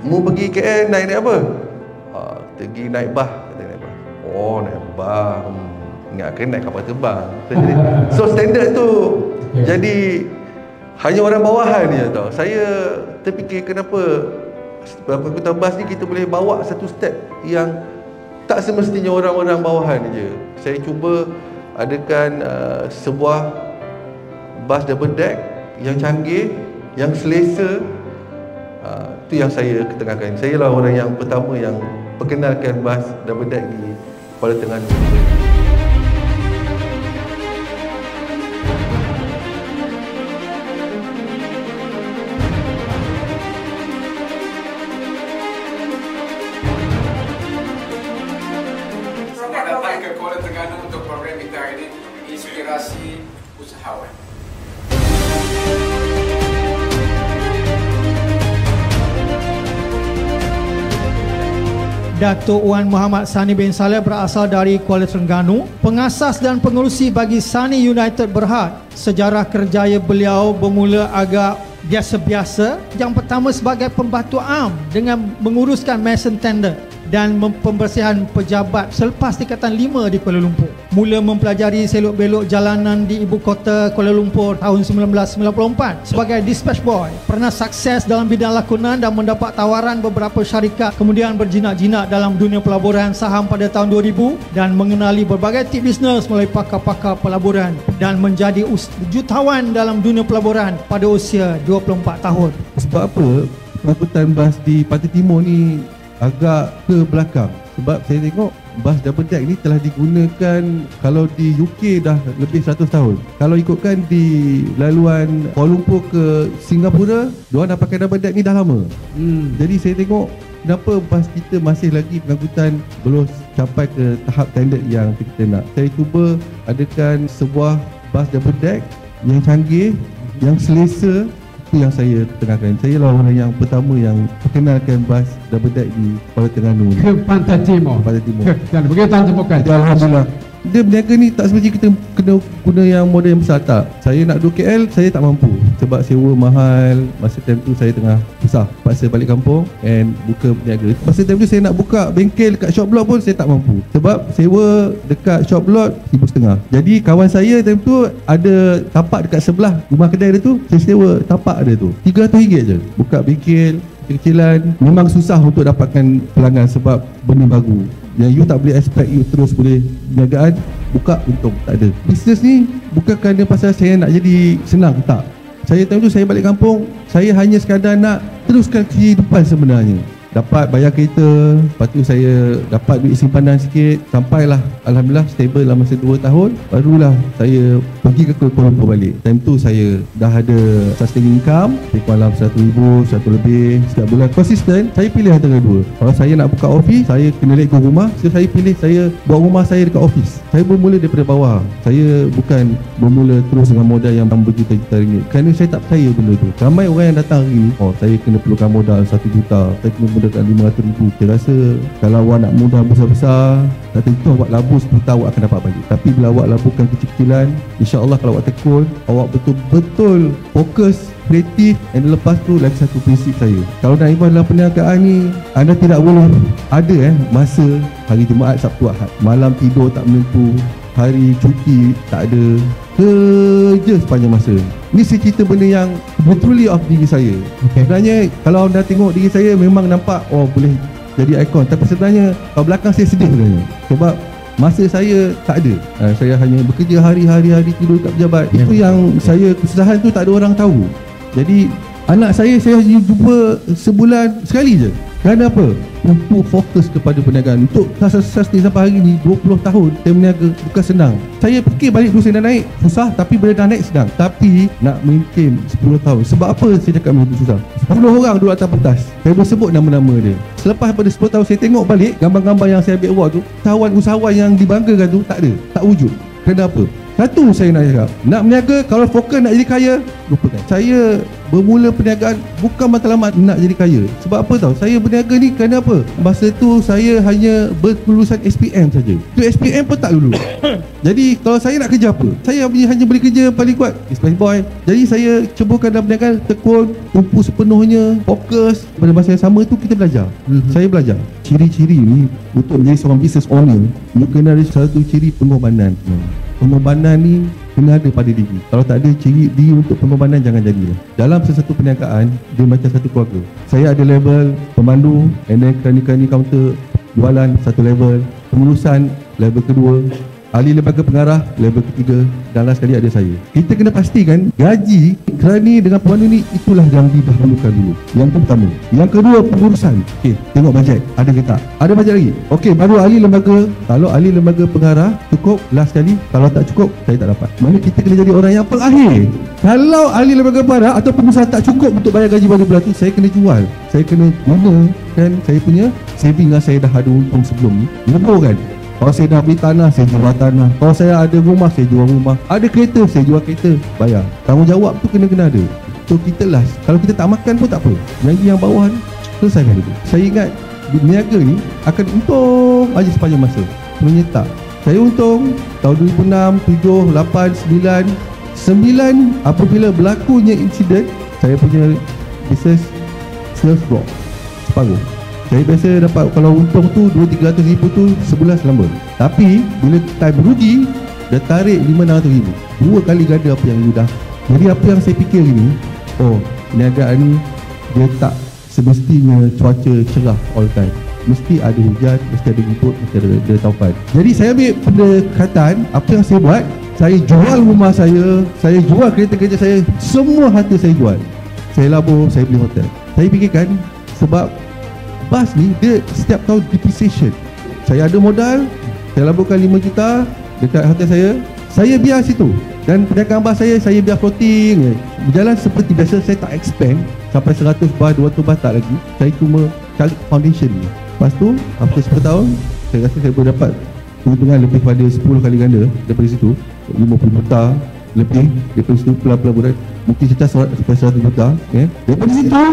Mu pergi KL naik apa? Pergi naik bah. Naik bah. Oh, naik bah. Ingatkan naik kapal terbang. So standard tu. Jadi hanya orang bawahan je tau. Saya terfikir kenapa angkutan bas ni kita boleh bawa satu step yang tak semestinya orang-orang bawahan je. Saya cuba adakan sebuah bas double deck yang canggih, yang selesa. Itu yang saya ketengahkan. Saya lah orang yang pertama yang perkenalkan bas double deck di Kuala Terengganu. Ke Kuala Terengganu untuk program kita ini inspirasi usahawan. Datuk Wan Muhammad Sani bin Saleh berasal dari Kuala Terengganu, pengasas dan pengerusi bagi Sani United Berhad. Sejarah kerjaya beliau bermula agak biasa-biasa. Yang pertama sebagai pembantu am dengan menguruskan mason tender dan pembersihan pejabat selepas tingkatan 5 di Kuala Lumpur. Mula mempelajari selok-belok jalanan di ibu kota Kuala Lumpur tahun 1994 sebagai dispatch boy. Pernah sukses dalam bidang lakonan dan mendapat tawaran beberapa syarikat, kemudian berjinak-jinak dalam dunia pelaburan saham pada tahun 2000 dan mengenali berbagai tip bisnes melalui pakar-pakar pelaburan dan menjadi jutawan dalam dunia pelaburan pada usia 24 tahun. Sebab apa angkutan bas di Pantai Timur ni agak ke belakang? Sebab saya tengok bas double deck ni telah digunakan, kalau di UK dah lebih 100 tahun. Kalau ikutkan di laluan Kuala Lumpur ke Singapura, diorang dah pakai double deck ni dah lama. Jadi saya tengok kenapa bas kita masih lagi pengangkutan belum capai ke tahap standard yang kita nak. Saya cuba adakan sebuah bas double deck yang canggih, yang selesa. Itu yang saya tengahkan. Saya lah orang yang pertama yang perkenalkan bas double deck di Kuala Terengganu ke Pantai Timur. Pantai Timur. Dan bagi tuan temukan. Alhamdulillah. Dia berniaga ni tak semestinya kita kena guna yang model yang besar, tak. Saya nak duduk KL, saya tak mampu sebab sewa mahal. Masa time tu saya tengah susah, paksa balik kampung and buka berniaga. Masa time tu saya nak buka bengkel dekat shop block pun saya tak mampu sebab sewa dekat shop block RM1,500. Jadi kawan saya time tu ada tapak dekat sebelah rumah kedai dia tu, saya sewa tapak dia tu RM300 je. Buka bengkel kecilan memang susah untuk dapatkan pelanggan sebab benda baru yang you tak boleh expect you terus boleh perniagaan buka untung, tak ada. Bisnes ni bukan kerana pasal saya nak jadi senang, tak. Saya time tu saya balik kampung, saya hanya sekadar nak teruskan kehidupan sebenarnya. Dapat bayar kereta, lepas tu saya dapat duit simpanan sikit, sampailah alhamdulillah stable dalam masa 2 tahun. Barulah saya pergi ke Kuala Lumpur balik. Time tu saya dah ada sustain income, lebih kurang RM100,000, 100 lebih setiap bulan. Konsisten, saya pilih antara dua. Kalau saya nak buka office, saya kena lego rumah. So saya pilih saya buat rumah saya dekat office. Saya bermula daripada bawah. Saya bukan bermula terus dengan modal yang berjuta-juta ringgit, kerana saya tak percaya benda tu. Ramai orang yang datang hari ni, saya kena perlukan modal 1 juta, saya kena modal RM500,000. Saya rasa kalau awak nak modal besar-besar, tak tentu awak labur 10 tahun awak akan dapat balik. Tapi bila awak laburkan kecil-kecilan, insya-Allah kalau awak tekun, awak betul-betul fokus, kreatif. Dan lepas tu lagi satu prinsip saya, kalau nak ibadah dalam perniagaan ni, anda tidak boleh ada masa hari Jumaat, Sabtu, Ahad, malam tidur tak menentu, hari cuti tak ada, kerja sepanjang masa. Ni saya cerita benda yang truly of diri saya. Sebenarnya kalau anda tengok diri saya memang nampak boleh jadi ikon, tapi sebenarnya kalau belakang saya sedih sebenarnya sebab masa saya tak ada. Saya hanya bekerja hari-hari tidur kat pejabat. Itu yang saya kesusahan tu tak ada orang tahu. Jadi anak saya hanya jumpa sebulan sekali je. Kerana apa? Untuk fokus kepada perniagaan. Untuk sustain sampai hari ni 20 tahun saya berniaga bukan senang. Saya fikir balik dulu saya dah naik susah, tapi bila dah naik senang. Tapi nak maintain 10 tahun. Sebab apa saya cakap benda tu susah? 10 orang duduk atas pentas, saya boleh sebut nama-nama dia. Selepas pada 10 tahun saya tengok balik gambar-gambar yang saya ambil award tu, usahawan yang dibanggakan tu tak ada, tak wujud. Kenapa? Satu saya nak cakap, nak berniaga kalau fokus nak jadi kaya, lupakan. Saya bermula perniagaan bukan matlamat nak jadi kaya. Sebab apa tahu? Saya berniaga ni kerana apa? Masa tu saya hanya berlulusan SPM saja. Tu SPM pun tak lulus. Jadi kalau saya nak kerja apa? Saya hanya boleh kerja paling kuat Express Boy. Jadi saya ceburkan dalam perniagaan, tekun, tumpu sepenuhnya, fokus. Pada masa yang sama tu kita belajar. Saya belajar ciri-ciri ni untuk menjadi seorang business owner. You kena ada satu ciri pengorbanan. Pengorbanan ni kena ada pada diri. Kalau tak ada ciri diri untuk pengorbanan, jangan jadilah. Dalam sesuatu perniagaan, dia macam satu keluarga. Saya ada level pemandu, and then kerani-kerani kaunter jualan satu level, pengurusan level kedua, ahli lembaga pengarah level ketiga, dan last sekali ada saya. Kita kena pastikan gaji kerani dengan pemandu ni itulah yang didahulukan dulu. Yang pertama. Yang kedua, pengurusan. Okey, tengok bajet, ada ke tak? Ada bajet lagi? Okey, baru ahli lembaga. Kalau ahli lembaga pengarah cukup, last sekali. Kalau tak cukup, saya tak dapat. Mana kita kena jadi orang yang pengakhir. Kalau ahli lembaga pengarah atau pengurusan tak cukup untuk bayar gaji pada bulan tu, saya kena jual. Saya kena gunakan saya punya saving yang saya dah ada untung sebelum ni. Lebur kan? Kalau saya dah beli tanah, saya jual tanah. Kalau saya ada rumah, saya jual rumah. Ada kereta, saya jual kereta. Bayar. Tanggungjawab tu kena ada. So kita last. Kalau kita tak makan pun tak apa. Yang bawah ni, selesaikan itu. Saya ingat berniaga ni akan untung aja sepanjang masa. Sebenarnya tak. Saya untung tahun 2006, 7, 8, 9 apabila berlakunya insiden, saya punya business sales drop separuh. Saya biasa dapat kalau untung tu 200-300 ribu tu sebulan selamba. Tapi bila time rugi, dah tarik 500-600 ribu. 2 kali ganda apa yang you dah. Jadi apa yang saya fikir ni, perniagaan ni dia tak semestinya cuaca cerah all time. Mesti ada hujan, mesti ada ribut, mesti ada taufan. Jadi saya ambil pendekatan, apa yang saya buat, saya jual rumah saya jual kereta-kereta saya, semua harta saya jual. Saya labur, saya beli hotel. Saya fikirkan sebab bas ni dia setiap tahun depreciation. Saya ada modal, saya laburkan 5 juta dekat hotel saya biar situ. Dan perniagaan bas saya biar floating. Berjalan seperti biasa, saya tak expand sampai 100 bas, 200 bas tak lagi. Saya cuma cari foundation ni. Lepas tu, after 10 tahun, saya rasa saya boleh dapat keuntungan lebih pada 10 kali ganda daripada situ. 50 juta lebih daripada situ, pelan-pelan bulan. Mungkin cecah sampai 100 juta. Daripada situ,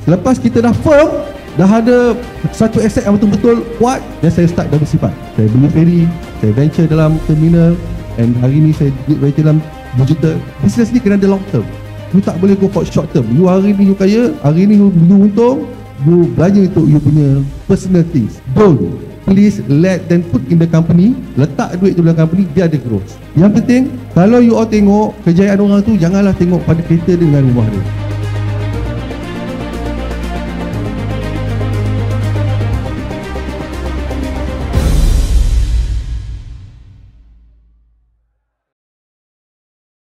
selepas kita dah firm, dah ada satu aset yang betul-betul kuat, dan saya start diversify. Saya beli ferry, saya venture dalam terminal, and hari ni saya venture dalam digital. Business ni kena ada long term. You tak boleh go for short term. You hari ni you kaya, hari ni you untung, you belanja untuk you punya personal things. Don't. Please let them put in the company. Letak duit tu dalam company, dia ada growth. Yang penting, kalau you all tengok kejayaan orang tu, janganlah tengok pada kereta dia dengan rumah dia.